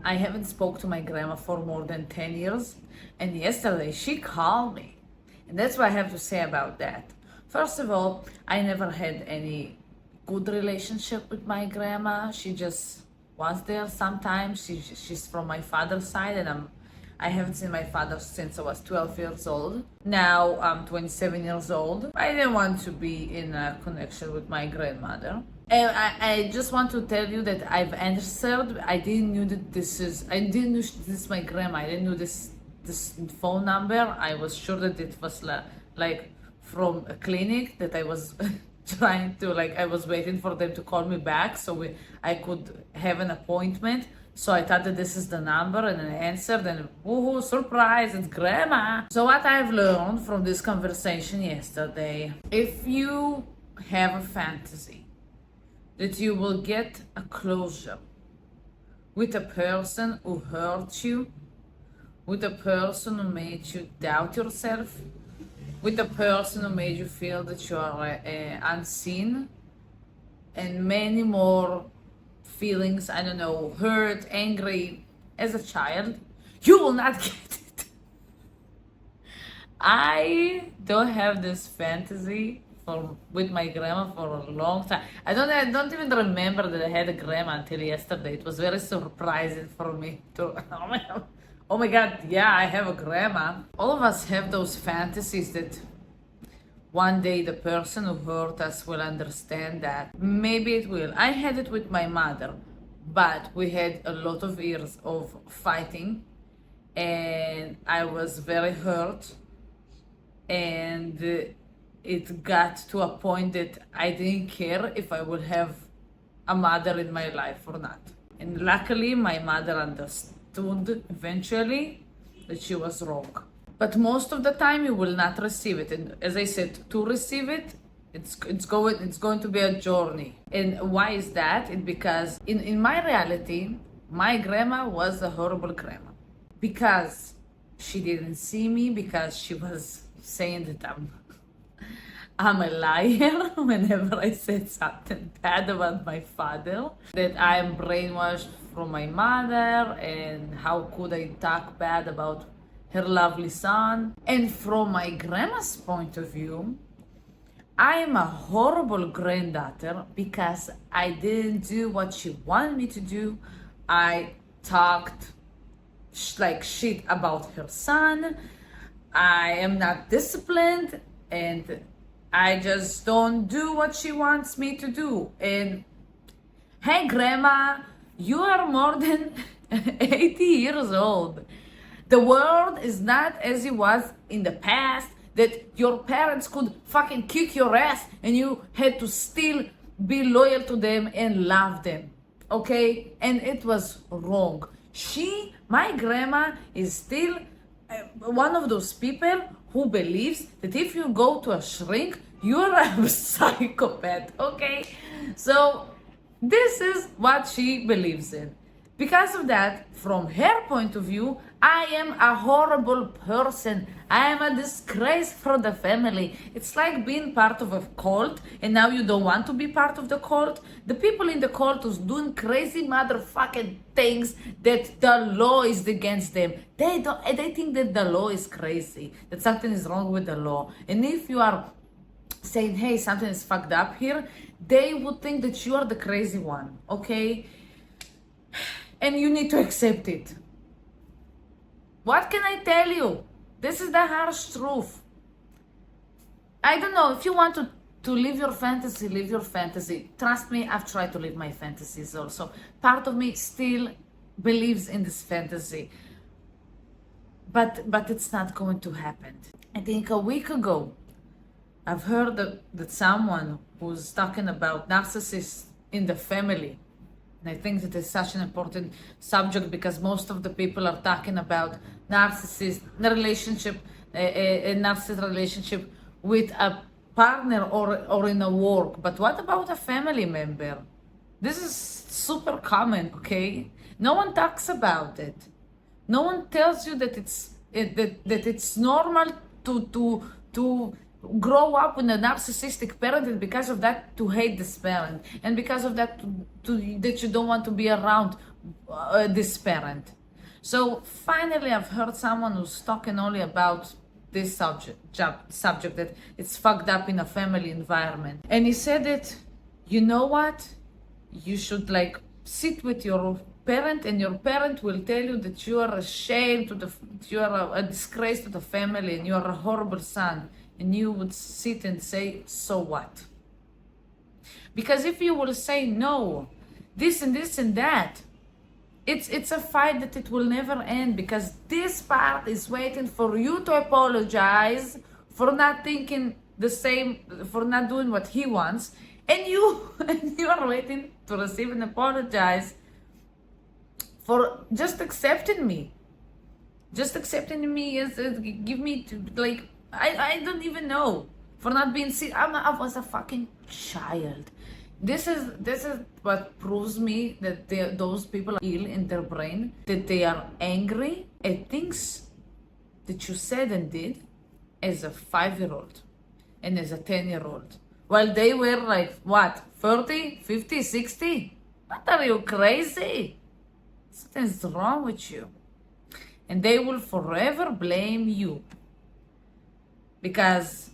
I haven't spoke to my grandma for more than 10 years, and yesterday she called me. And that's what I have to say about that. First of all, I never had any good relationship with my grandma. She just was there sometimes. She's from my father's side, and I haven't seen my father since I was 12 years old. Now I'm 27 years old. I didn't want to be in a connection with my grandmother. And I just want to tell you that I've answered. I didn't know that I didn't know this is my grandma. I didn't know this phone number. I was sure that it was like from a clinic that I was trying to, like, I was waiting for them to call me back so I could have an appointment. So I thought that this is the number, and I answered, and woohoo, surprise, it's grandma. So what I've learned from this conversation yesterday, if you have a fantasy that you will get a closure with a person who hurt you, with a person who made you doubt yourself, with a person who made you feel that you are unseen, and many more feelings, I don't know, hurt, angry as a child, you will not get it. I don't have this fantasy with my grandma for a long time. I don't even remember that I had a grandma until yesterday. It was very surprising for me to oh my god, yeah, I have a grandma. All of us have those fantasies that one day the person who hurt us will understand that. Maybe it will. I had it with my mother, but we had a lot of years of fighting, and I was very hurt, and it got to a point that I didn't care if I would have a mother in my life or not. And luckily, my mother understood eventually that she was wrong. But most of the time, you will not receive it. And as I said, to receive it, it's going to be a journey. And why is that? It's because in my reality, my grandma was a horrible grandma. Because she didn't see me, because she was saying that I'm a liar whenever I said something bad about my father, that I'm brainwashed from my mother, and how could I talk bad about her lovely son. And from my grandma's point of view, I am a horrible granddaughter because I didn't do what she wanted me to do. I talked like shit about her son. I am not disciplined, and I just don't do what she wants me to do. And hey, grandma, you are more than 80 years old. The world is not as it was in the past, that your parents could fucking kick your ass and you had to still be loyal to them and love them. Okay? And it was wrong. My grandma, is still one of those people who believes that if you go to a shrink, you're a psychopath, okay? So this is what she believes in. Because of that, from her point of view, I am a horrible person. I am a disgrace for the family. It's like being part of a cult, and now you don't want to be part of the cult. The people in the cult who's doing crazy motherfucking things that the law is against them. They think that the law is crazy, that something is wrong with the law. And if you are saying, hey, something is fucked up here, they would think that you are the crazy one, okay? And you need to accept it. What can I tell you? This is the harsh truth. I don't know, if you want to live your fantasy, live your fantasy. Trust me, I've tried to live my fantasies also. Part of me still believes in this fantasy. But it's not going to happen. I think a week ago, I've heard that someone was talking about narcissists in the family. And I think that is such an important subject because most of the people are talking about narcissist relationship, a narcissist relationship with a partner or in a work. But what about a family member? This is super common, okay? No one talks about it. No one tells you that it's normal to grow up with a narcissistic parent, and because of that to hate this parent, and because of that that you don't want to be around this parent. So finally, I've heard someone who's talking only about this subject that it's fucked up in a family environment, and he said that, you know what, you should like sit with your parent, and your parent will tell you that you are ashamed you are a disgrace to the family, and you are a horrible son, and you would sit and say, so what? Because if you will say no, this and this and that, it's a fight that it will never end, because this part is waiting for you to apologize for not thinking the same, for not doing what he wants, and you and you are waiting to receive an apologize for just accepting me. Just accepting me as give me to, like, I don't even know, for not being seen. I was a fucking child. This is what proves me that those people are ill in their brain, that they are angry at things that you said and did as a 5-year-old and as a 10-year-old, while they were like, what, 30, 50, 60? What, are you crazy? Something's wrong with you. And they will forever blame you. Because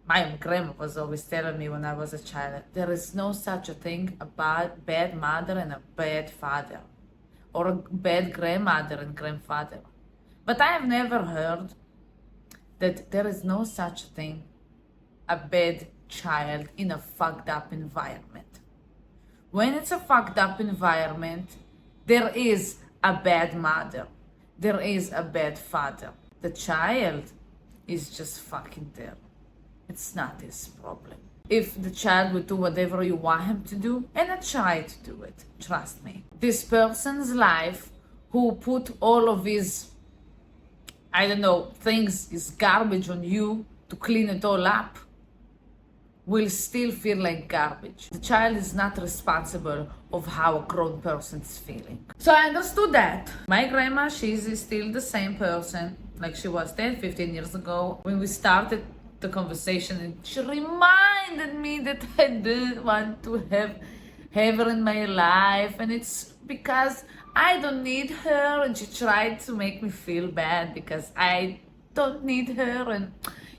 my grandma was always telling me when I was a child, there is no such a thing, a bad mother and a bad father, or a bad grandmother and grandfather. But I have never heard that there is no such thing, a bad child in a fucked up environment. When it's a fucked up environment, there is a bad mother, there is a bad father. The child is just fucking there. It's not his problem. If the child will do whatever you want him to do, and I try to do it, trust me. This person's life, who put all of his, I don't know, things, his garbage on you to clean it all up, will still feel like garbage. The child is not responsible of how a grown person's feeling. So I understood that. My grandma, she's still the same person like she was 10, 15 years ago when we started the conversation, and she reminded me that I didn't want to have her in my life, and it's because I don't need her, and she tried to make me feel bad because I don't need her, and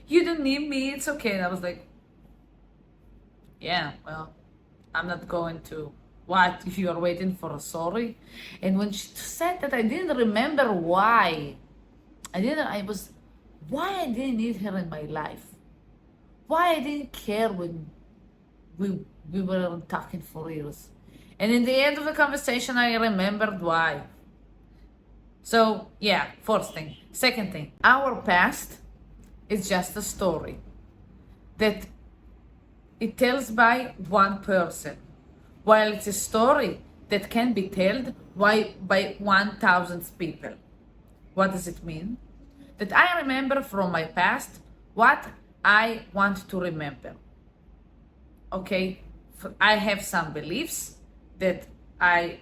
you don't need me, it's okay. And I was like, yeah, well, I'm not going to. What, if you are waiting for a sorry? And when she said that, I didn't remember why. Why I didn't need her in my life. Why I didn't care when we were talking for years. And in the end of the conversation, I remembered why. So, yeah, first thing. Second thing, our past is just a story that it tells by one person, while it's a story that can be told by 1,000 people. What does it mean? That I remember from my past what I want to remember. Okay, I have some beliefs that I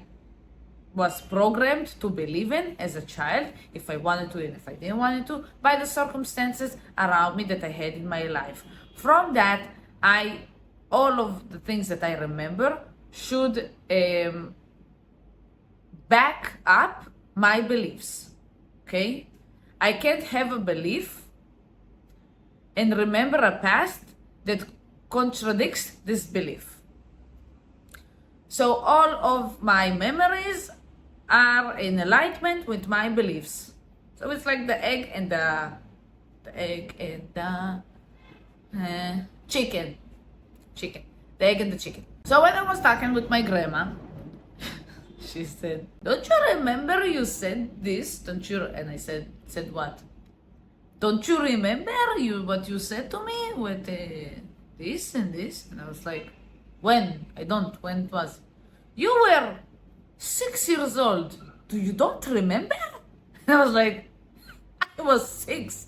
was programmed to believe in as a child, if I wanted to and if I didn't want to, by the circumstances around me that I had in my life. From that, all of the things that I remember should back up my beliefs. Okay? I can't have a belief and remember a past that contradicts this belief. So all of my memories are in alignment with my beliefs. So it's like the egg and the chicken. The egg and the chicken. So when I was talking with my grandma, she said, don't you remember you said this? Don't you? And I said what? Don't you remember what you said to me with this and this? And I was like, when? I don't. When it was? You were 6 years old. You don't remember? And I was like, I was 6.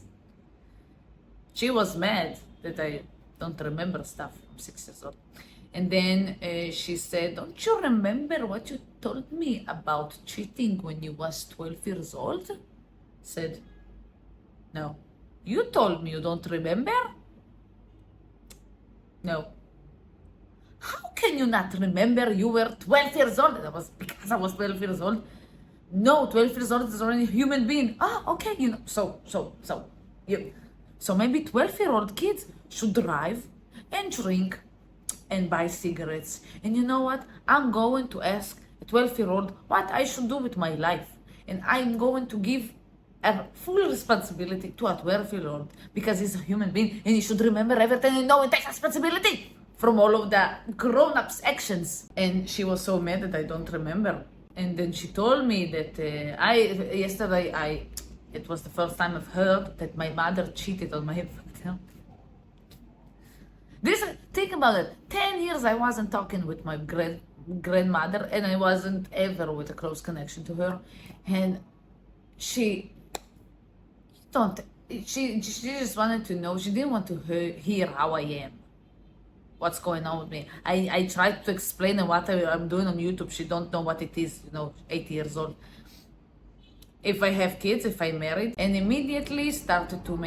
She was mad that I don't remember stuff from 6 years old. And then she said, don't you remember what you told me about cheating when you was 12 years old? Said, no. You told me you don't remember? No. How can you not remember you were 12 years old? That was because I was 12 years old. No, 12 years old is already a human being. Okay, so maybe 12-year-old kids should drive and drink and buy cigarettes. And you know what? I'm going to ask a 12-year-old what I should do with my life. And I'm going to give a full responsibility to a 12-year-old because he's a human being and he should remember everything and know and take responsibility from all of the grown-ups' actions. And she was so mad that I don't remember. And then she told me that yesterday it was the first time I've heard that my mother cheated on my father. Think about it. 10 years I wasn't talking with my grandmother, and I wasn't ever with a close connection to her. And she just wanted to know. She didn't want to hear how I am, what's going on with me. I tried to explain what I'm doing on YouTube. She don't know what it is, 8 years old. If I have kids, if I married, and immediately started to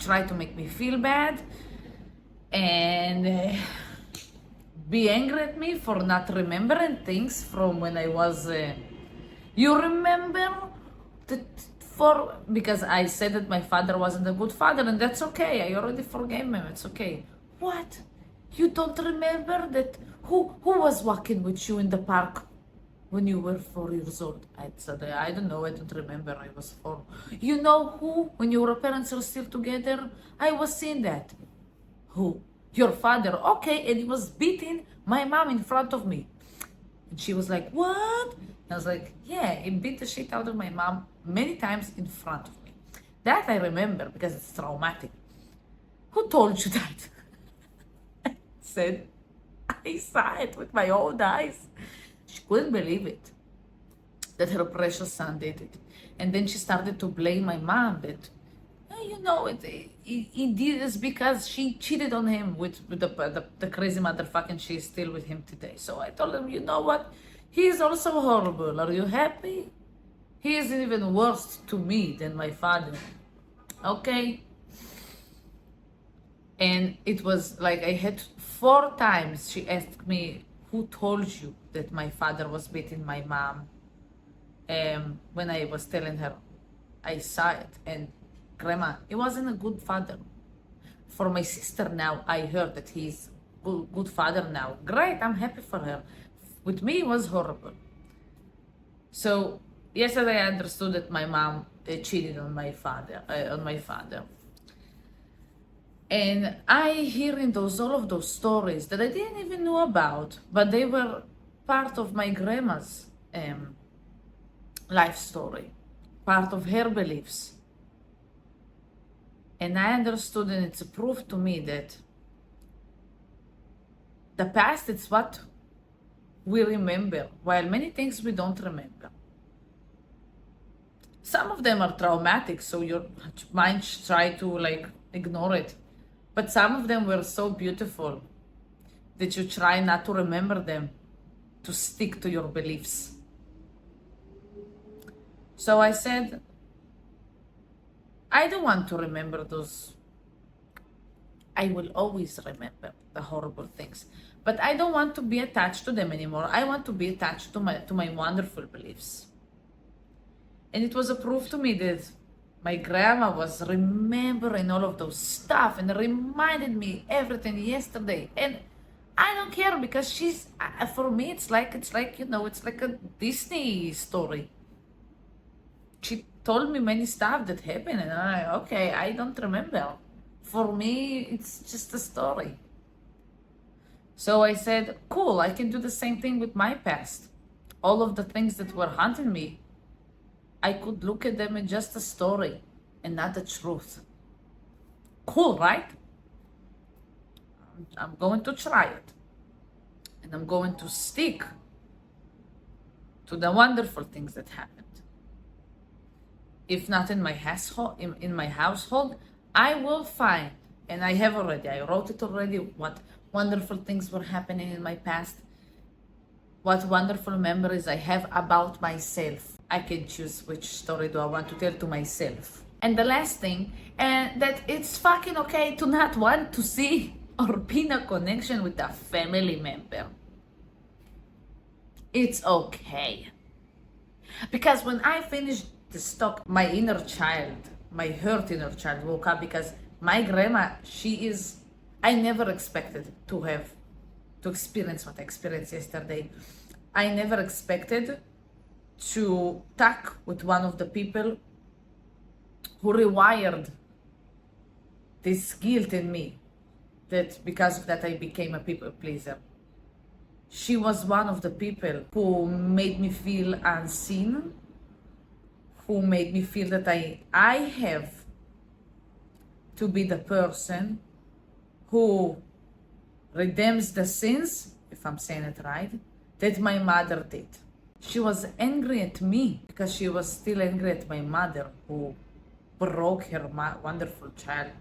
try to make me feel bad and be angry at me for not remembering things from when I was, you remember because I said that my father wasn't a good father, and that's okay. I already forgave him, it's okay. What? You don't remember that? Who was walking with you in the park when you were 4 years old? I said, I don't know, I don't remember, I was 4. You know who? When your parents are still together? I was seeing that. Who? Your father. Okay, and he was beating my mom in front of me. And she was like, what? I was like, yeah, he beat the shit out of my mom many times in front of me. That I remember because it's traumatic. Who told you that? I said, I saw it with my own eyes. She couldn't believe it, that her precious son did it. And then she started to blame my mom that, he did this because she cheated on him with the crazy motherfucker, and she's still with him today. So I told him, you know what? He is also horrible. Are you happy? He is even worse to me than my father. Okay? And it was like I had 4 times she asked me, who told you that my father was beating my mom? When I was telling her, I saw it. And Grandma, he wasn't a good father. For my sister now, I heard that he's good father now. Great, I'm happy for her. With me, it was horrible. So yesterday I understood that my mom cheated on my father. And I hearing all of those stories that I didn't even know about, but they were part of my grandma's life story, part of her beliefs. And I understood, and it's a proof to me that the past is what we remember, while many things we don't remember. Some of them are traumatic, so your mind try to ignore it. But some of them were so beautiful that you try not to remember them, to stick to your beliefs. So I said, I don't want to remember those. I will always remember the horrible things, but I don't want to be attached to them anymore. I want to be attached to my wonderful beliefs. And it was a proof to me that my grandma was remembering all of those stuff and reminded me everything yesterday. And I don't care because for me, it's like a Disney story. She told me many stuff that happened, and I don't remember. For me, it's just a story. So I said, cool, I can do the same thing with my past. All of the things that were haunting me, I could look at them as just a story and not the truth. Cool, right? I'm going to try it. And I'm going to stick to the wonderful things that happened. If not in my household, I will find, and I have already, I wrote it already, what wonderful things were happening in my past, what wonderful memories I have about myself. I can choose which story do I want to tell to myself. And the last thing, that it's fucking okay to not want to see or be in a connection with a family member. It's okay. Because when I finished the stock, my inner child, my hurt inner child woke up because my grandma, I never expected to experience what I experienced yesterday. I never expected to talk with one of the people who rewired this guilt in me, that because of that I became a people pleaser. She was one of the people who made me feel unseen, who made me feel that I have to be the person who redeems the sins, if I'm saying it right, that my mother did. She was angry at me because she was still angry at my mother who broke her wonderful child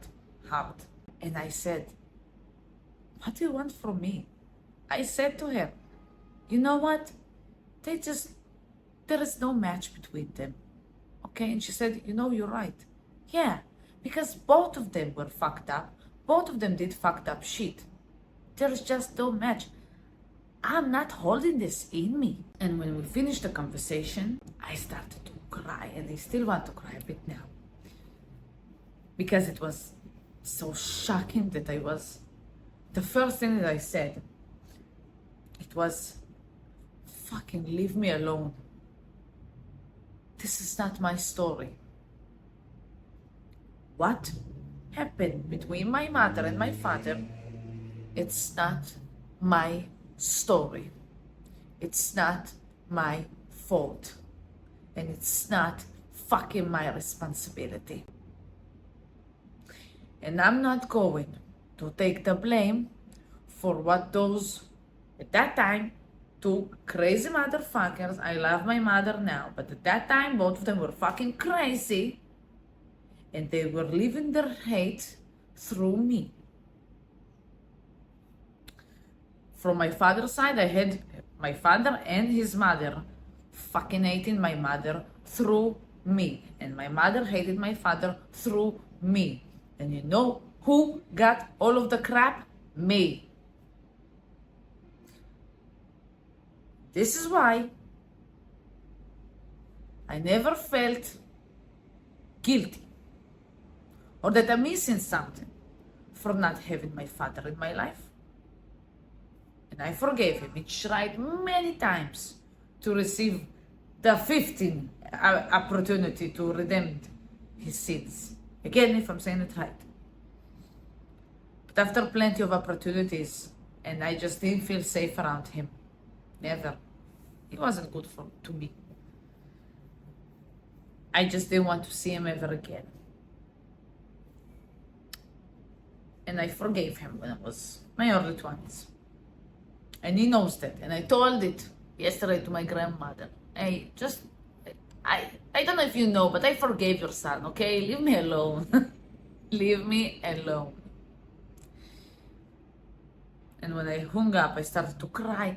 heart. And I said, what do you want from me? I said to her, you know what? There is no match between them. Okay? And she said, you know, you're right. Yeah, because both of them were fucked up. Both of them did fucked up shit. There's just no match. I'm not holding this in me. And when we finished the conversation, I started to cry, and I still want to cry a bit now. Because it was so shocking that the first thing that I said, it was, fucking leave me alone. This is not my story. What happened between my mother and my father, it's not my story. It's not my fault. And it's not fucking my responsibility. And I'm not going to take the blame for what those, at that time, two crazy motherfuckers, I love my mother now, but at that time, both of them were fucking crazy, and they were living their hate through me. From my father's side, I had my father and his mother fucking hating my mother through me, and my mother hated my father through me. And you know who got all of the crap? Me. This is why I never felt guilty or that I'm missing something for not having my father in my life. And I forgave him. He tried many times to receive the 15th opportunity to redeem his sins. Again, if I'm saying it right. But after plenty of opportunities, and I just didn't feel safe around him. Never. He wasn't good to me. I just didn't want to see him ever again. And I forgave him when I was my early 20s. And he knows that. And I told it yesterday to my grandmother. I don't know if you know, but I forgave your son, okay? Leave me alone. Leave me alone. And when I hung up, I started to cry.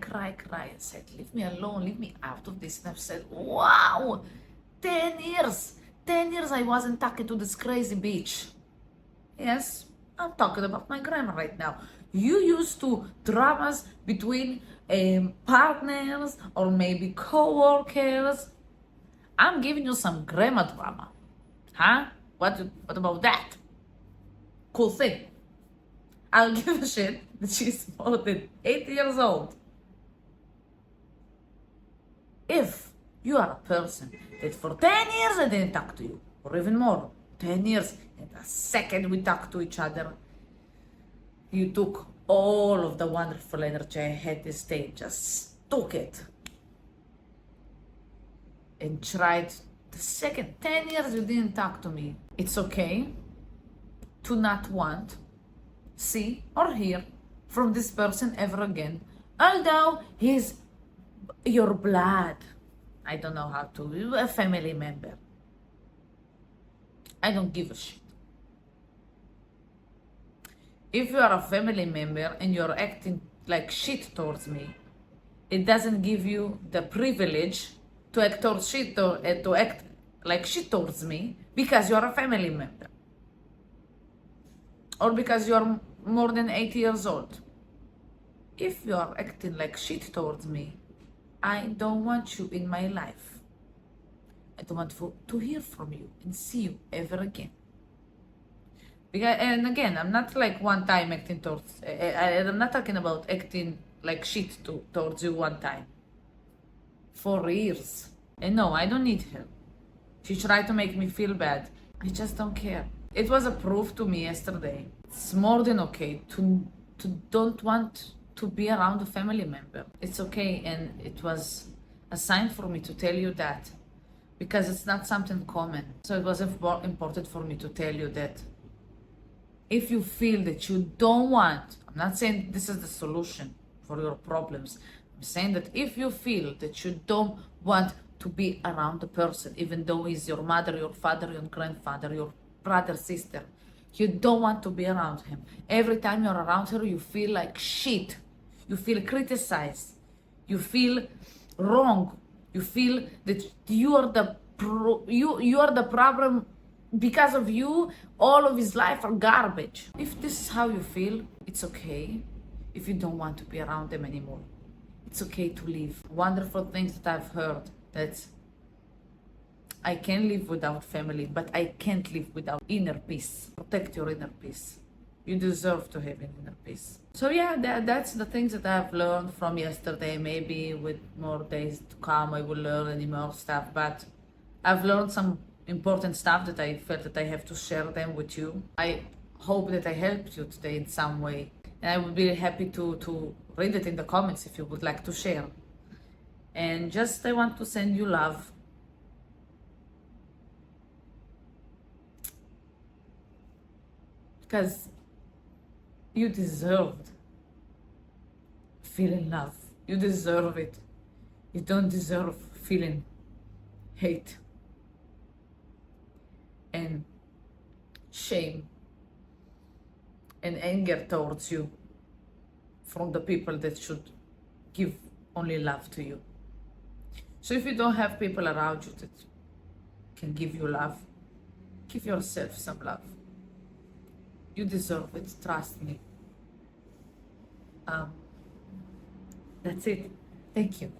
I said, leave me alone, leave me out of this. And I said, wow, 10 years. 10 years I wasn't talking to this crazy bitch. Yes, I'm talking about my grandma right now. You used to dramas between partners or maybe co-workers. I'm giving you some grandma drama. Huh? What about that? Cool thing. I'll give a shit that she's more than 80 years old. If you are a person that for 10 years I didn't talk to you, or even more, 10 years, and the second we talked to each other, you took all of the wonderful energy I had this day, just took it. And tried the second 10 years you didn't talk to me. It's okay to not want, see or hear from this person ever again, although he's your blood. I don't know how to, a family member. I don't give a shit. If you are a family member and you're acting like shit towards me, it doesn't give you the privilege to act like shit towards me because you're a family member. Or because you're more than 80 years old. If you are acting like shit towards me, I don't want you in my life. I don't want to hear from you and see you ever again. Because, and again, I'm not like one time acting towards, I'm not talking about acting like shit towards you one time. For years. And no, I don't need her. She tried to make me feel bad. I just don't care. It was a proof to me yesterday. It's more than okay to don't want to be around a family member. It's okay, and it was a sign for me to tell you that because it's not something common. So it was important for me to tell you that if you feel that you don't want, I'm not saying this is the solution for your problems. I'm saying that if you feel that you don't want to be around the person, even though he's your mother, your father, your grandfather, your brother, sister, you don't want to be around him. Every time you're around her, you feel like shit. You feel criticized. You feel wrong. You feel that you are you are the problem. Because of you, all of his life are garbage. If this is how you feel, it's okay. If you don't want to be around them anymore, it's okay to leave. Wonderful things that I've heard, that I can live without family, but I can't live without inner peace. Protect your inner peace. You deserve to have an inner peace. So yeah, that's the things that I've learned from yesterday. Maybe with more days to come, I will learn any more stuff, but I've learned some important stuff that I felt that I have to share them with you. I hope that I helped you today in some way. And I would be happy to read it in the comments if you would like to share. And just I want to send you love. Because you deserved feeling love. You deserve it. You don't deserve feeling hate and shame and anger towards you from the people that should give only love to you. So if you don't have people around you that can give you love, give yourself some love. You deserve it, trust me. That's it. Thank you.